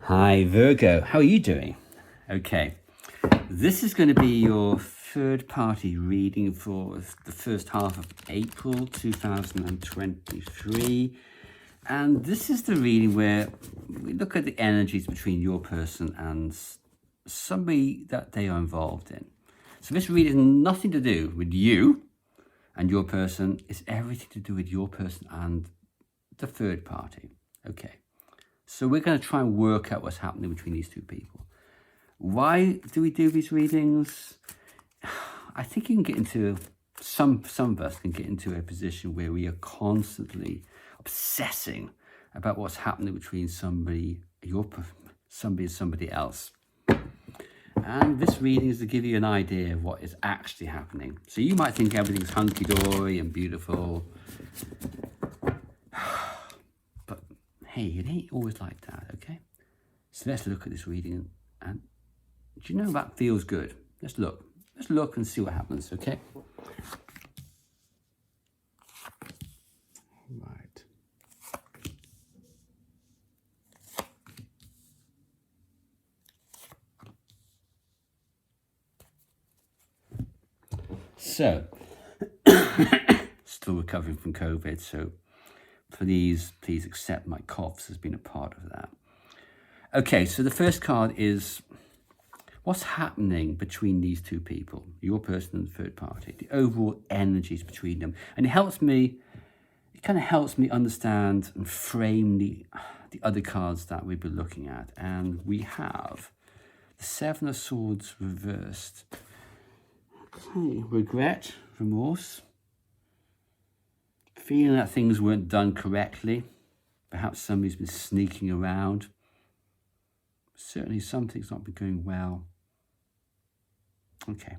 Hi Virgo, how are you doing? Okay, this is going to be your third party reading for the first half of April 2023. And this is the reading where we look at the energies between your person and somebody that they are involved in. So this reading has nothing to do with you and your person. It's everything to do with your person and the third party. Okay. So we're going to try and work out what's happening between these two people. Why do we do these readings? I think you can get into, some of us can get into a position where we are constantly obsessing about what's happening between somebody and somebody else. And this reading is to give you an idea of what is actually happening. So you might think everything's hunky-dory and beautiful. Hey, it ain't always like that, okay? So let's look at this reading and do you know that feels good? Let's look. Let's look and see what happens, okay? Right. So, still recovering from COVID, so please accept my coughs has been a part of that. Okay, so the first card is what's happening between these two people, your person and the third party, the overall energies between them. And it kind of helps me understand and frame the other cards that we've been looking at. And we have the Seven of Swords reversed. Okay, regret, remorse, feeling that things weren't done correctly. Perhaps somebody's been sneaking around. Certainly something's not been going well. Okay.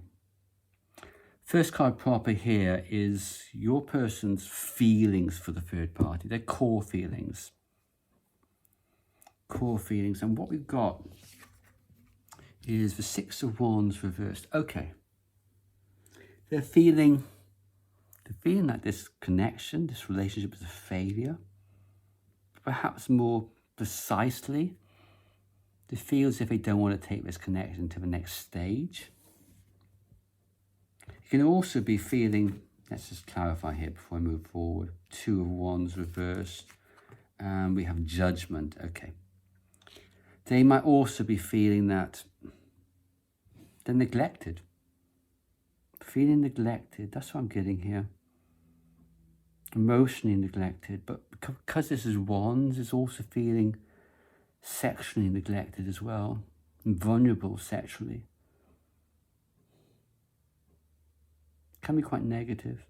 First card proper here is your person's feelings for the third party, their core feelings. Core feelings. And what we've got is the Six of Wands reversed. Okay. They're feeling that this connection, this relationship is a failure. Perhaps more precisely, they feel as if they don't want to take this connection to the next stage. You can also be feeling, let's just clarify here before I move forward, Two of Wands reversed, and we have Judgment. Okay. They might also be feeling that they're neglected. Feeling neglected, that's what I'm getting here. Emotionally neglected, but because this is Wands, it's also feeling sexually neglected as well, and vulnerable sexually. Can be quite negative.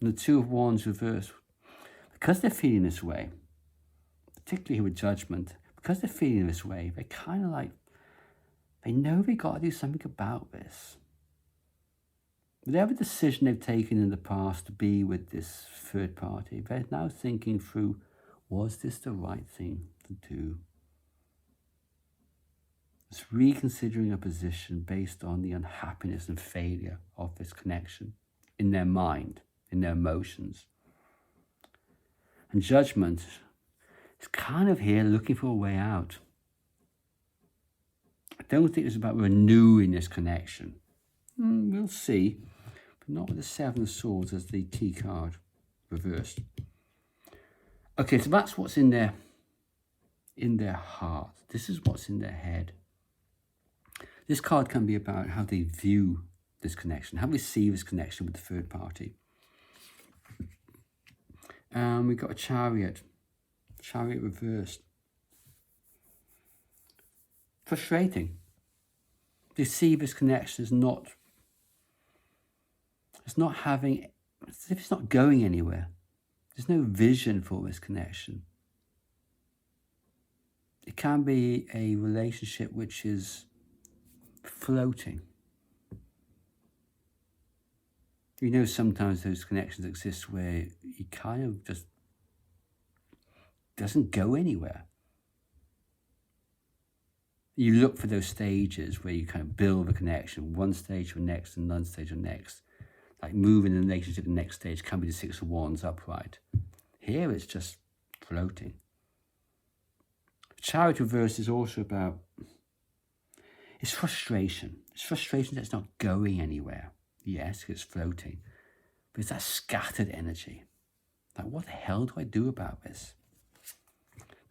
And the Two of Wands reversed, because they're feeling this way, particularly with Judgment, because they're feeling this way, they're kind of like, they know they got to do something about this. Whatever decision they've taken in the past to be with this third party, they're now thinking through, was this the right thing to do? It's reconsidering a position based on the unhappiness and failure of this connection in their mind, in their emotions. And Judgment is kind of here looking for a way out. I don't think it's about renewing this connection. We'll see. But not with the Seven of Swords as the key card reversed. Okay, so that's what's in their heart. This is what's in their head. This card can be about how they view this connection, how they see this connection with the third party. And we've got a Chariot reversed. Frustrating. They see this connection as it's not going anywhere. There's no vision for this connection. It can be a relationship which is floating. You know, sometimes those connections exist where you kind of just doesn't go anywhere. You look for those stages where you kind of build a connection, one stage to the next and one stage to the next. Like moving in the relationship to the next stage can be the Six of Wands upright. Here it's just floating. Chariot reverse is also about, it's frustration. It's frustration that it's not going anywhere. Yes, it's floating. But it's that scattered energy. Like, what the hell do I do about this?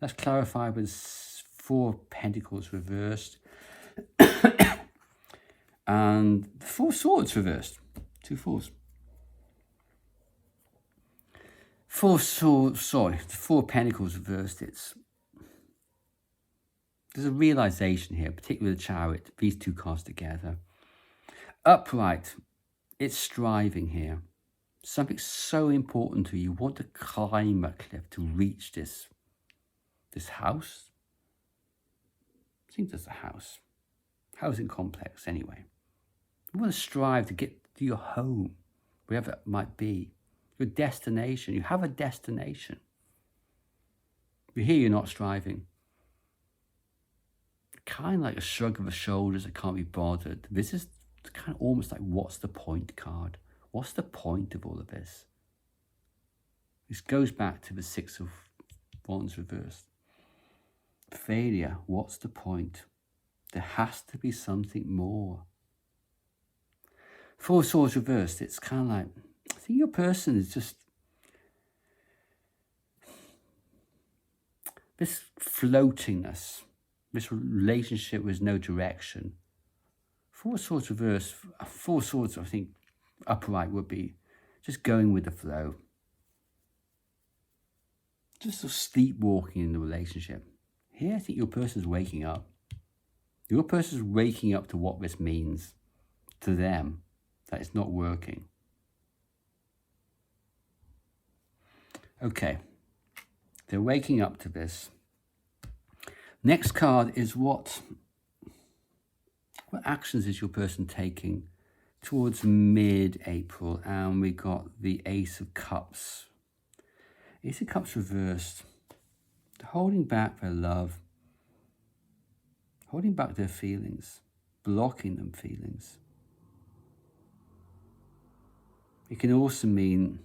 That's clarified with 4 Pentacles reversed. And 4 Swords reversed. 2 fours. 4 Pentacles reversed. There's a realization here, particularly the Chariot, these 2 cards together. Upright, it's striving here. Something so important to you. You want to climb a cliff to reach this house. I think there's a house. Housing complex, anyway. You want to strive to get to your home, wherever it might be. Your destination. You have a destination. But here you're not striving. Kind of like a shrug of the shoulders that can't be bothered. This is kind of almost like, what's the point card? What's the point of all of this? This goes back to the 6 of Wands reversed. Failure, what's the point? There has to be something more. 4 Swords reversed, it's kind of like, I think your person is just, this floatingness, this relationship with no direction. 4 Swords reversed, 4 Swords, I think, upright would be just going with the flow. Just sort of sleepwalking in the relationship. Here, I think your person's waking up. Your person's waking up to what this means to them, that it's not working. Okay, they're waking up to this. Next card is what actions is your person taking towards mid-April? And we got the Ace of Cups. Ace of Cups reversed. They're holding back their love, holding back their feelings, blocking them feelings. It can also mean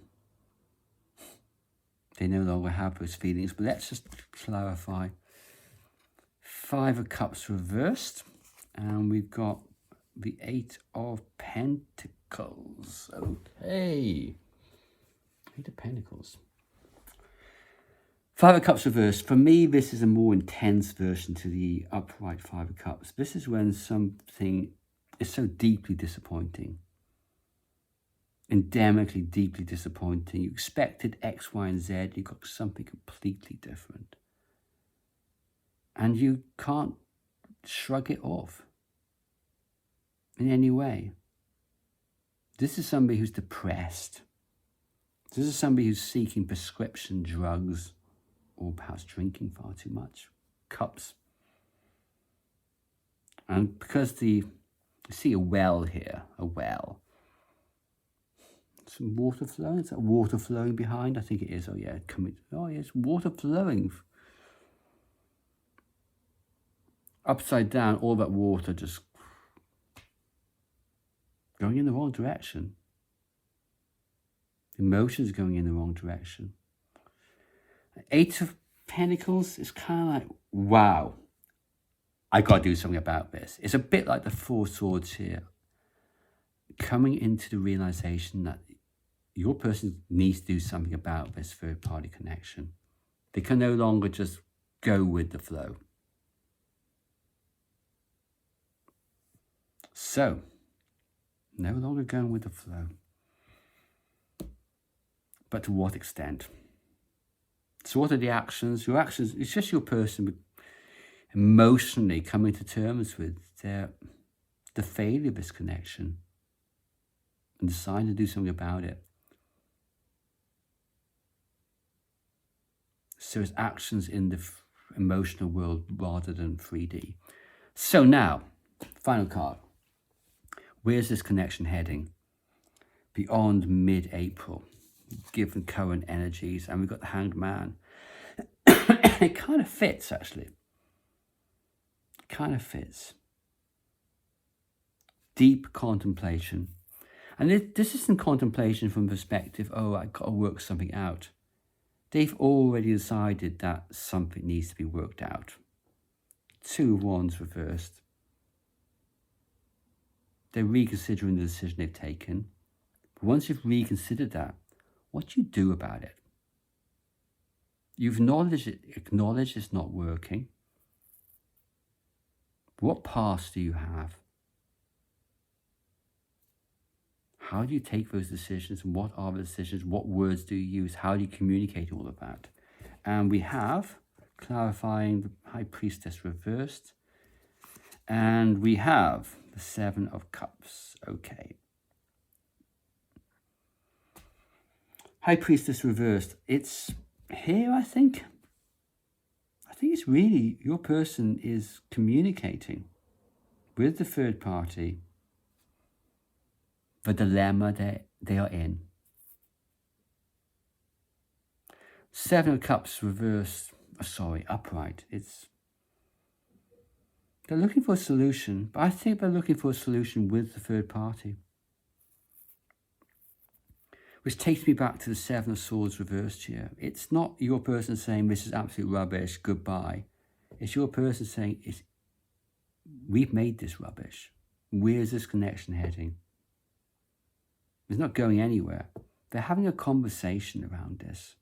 they no longer have those feelings, but let's just clarify. 5 of Cups reversed, and we've got the 8 of Pentacles. Okay. 8 of Pentacles. 5 of Cups reversed. For me, this is a more intense version to the upright 5 of Cups. This is when something is so deeply disappointing. Endemically deeply disappointing. You expected X, Y, and Z. You got something completely different. And you can't shrug it off in any way. This is somebody who's depressed. This is somebody who's seeking prescription drugs, or perhaps drinking far too much. Cups. And because you see a well here, a well. Some water flowing. Is that water flowing behind? I think it is. Oh yeah, it's water flowing. Upside down, all that water just going in the wrong direction. Emotions going in the wrong direction. 8 of Pentacles is kind of like, wow, I got to do something about this. It's a bit like the 4 Swords here. Coming into the realization that your person needs to do something about this third-party connection. They can no longer just go with the flow. So, no longer going with the flow. But to what extent? So what are the actions? Your actions, it's just your person emotionally coming to terms with the failure of this connection and deciding to do something about it. So it's actions in the emotional world rather than 3D. So now, final card. Where's this connection heading? Beyond mid-April, given current energies, and we've got the Hanged Man. It kind of fits, actually. It kind of fits. Deep contemplation. And this isn't contemplation from the perspective, oh, I've got to work something out. They've already decided that something needs to be worked out. Two of Wands reversed. They're reconsidering the decision they've taken. But once you've reconsidered that, what do you do about it? You've acknowledged it's not working. What paths do you have? How do you take those decisions? And what are the decisions? What words do you use? How do you communicate all of that? And we have clarifying the High Priestess reversed. And we have the Seven of Cups. Okay. High Priestess reversed. It's here, I think. I think it's really your person is communicating with the third party the dilemma that they are in. Seven of Cups reversed, upright. They're looking for a solution, but I think they're looking for a solution with the third party. Which takes me back to the Seven of Swords reversed here. It's not your person saying this is absolute rubbish, goodbye. It's your person saying, we've made this rubbish. Where's this connection heading? It's not going anywhere. They're having a conversation around this.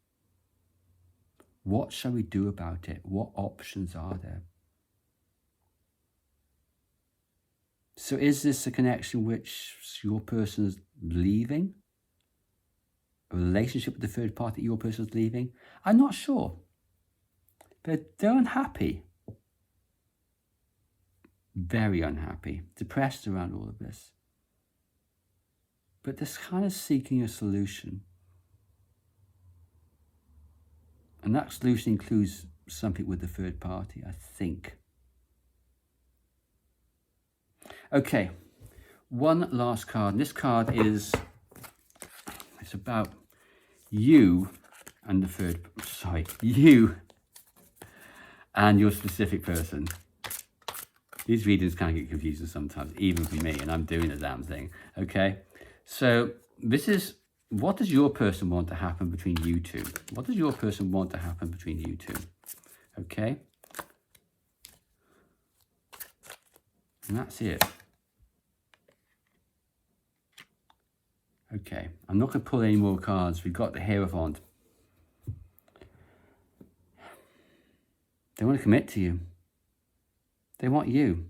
What shall we do about it? What options are there? So is this a connection which your person is leaving? A relationship with the third party your person is leaving? I'm not sure. They're unhappy. Very unhappy. Depressed around all of this. But they're kind of seeking a solution. And that solution includes something with the third party, I think. Okay, one last card. And this card is, it's about you and you and your specific person. These readings kind of get confusing sometimes, even for me, and I'm doing the damn thing, okay? So this is, what does your person want to happen between you two? What does your person want to happen between you two? Okay? And that's it. Okay, I'm not going to pull any more cards. We've got the Hierophant. They want to commit to you. They want you.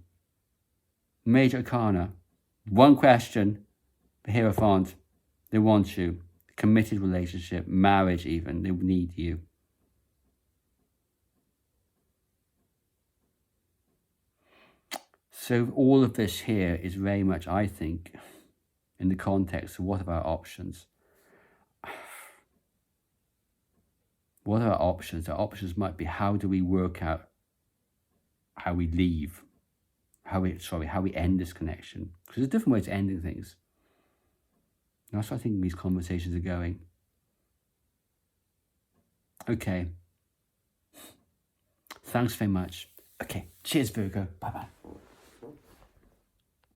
Major Arcana. One question. The Hierophant. They want you. Committed relationship. Marriage even. They need you. So all of this here is very much, I think, in the context of what are our options? What are our options? Our options might be, how do we work out how we leave? How we end this connection? Because there's different ways of ending things. And that's what I think these conversations are going. Okay. Thanks very much. Okay. Cheers, Virgo. Bye-bye.